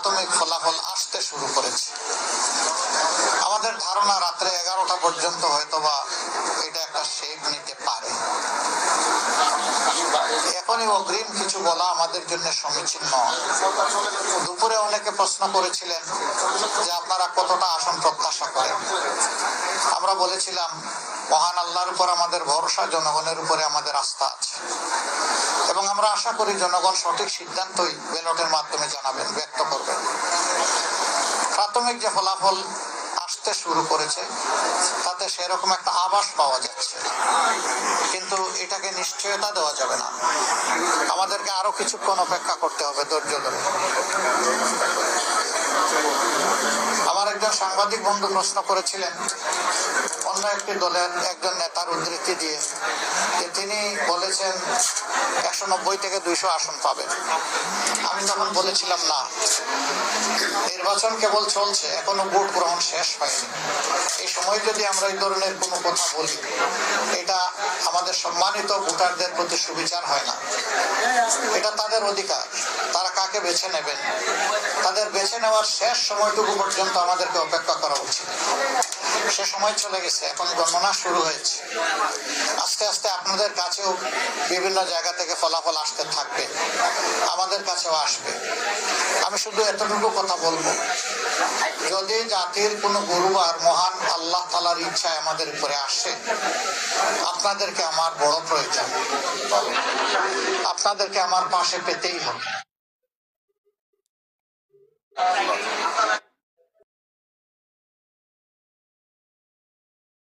প্রাথমিক ফলাফল আসতে শুরু করেছে। আমাদের ধারণা রাত্রে 11টা পর্যন্ত হয়তোবা এটা একটা শেপ নিতে পারে। এখনই অগ্রিম কিছু বলা আমাদের জন্য সমীচীন নয়। দুপুরে অনেকে প্রশ্ন করেছিলেন যে আপনারা কতটা আসন প্রত্যাশা করেন। আমরা বলেছিলাম মহান আল্লাহর উপর আমাদের ভরসা, জনগণের উপরে আমাদের আস্থা আছে এবং আমরা আশা করি জনগণ সঠিক সিদ্ধান্তই ব্যালটের মাধ্যমে জানাবেন, ব্যক্ত করবেন। প্রাথমিক যে ফলাফল আসতে শুরু করেছে তাতে সেরকম একটা আভাস পাওয়া যাচ্ছে, কিন্তু এটাকে নিশ্চয়তা দেওয়া যাবে না। আমাদেরকে আরো কিছুক্ষণ অপেক্ষা করতে হবে ধৈর্য ধরে। আমার একজন সাংবাদিক বন্ধু প্রশ্ন করেছিলেন অন্য একটি দলের একজন নেতার উদ্ধৃতি দিয়ে যে তিনি বলেছেন 190 থেকে 200 আসন পাবেন। আমি তখন বলেছিলাম না, নির্বাচন কেবল চলছে, এখনো ভোট গ্রহণ শেষ হয়নি। এই সময় যদি আমরা এই ধরনের কোনো কথা বলি, এটা আমাদের সম্মানিত ভোটারদের প্রতি সুবিচার হয় না। এটা তাদের অধিকার, তারা কাকে বেছে নেবেন তাদের বেছে নেওয়ার শেষ সময়টুকু পর্যন্ত আমাদেরকে অপেক্ষা করা উচিত। সে সময় চলে গেছে, এখন গণনা শুরু হয়েছে। আস্তে আস্তে আপনাদের কাছেও বিভিন্ন জায়গা থেকে ফলাফল আসতে থাকবে, আমাদের কাছেও আসবে। আমি শুধু এতটুকু কথা বলবো, যদি জাতির কোনো গুরুবার মহান আল্লাহ তাআলার ইচ্ছায় আমাদের উপরে আসে, আপনাদেরকে আমার বড় প্রয়োজন, আপনাদেরকে আমার পাশে পেতেই হবে।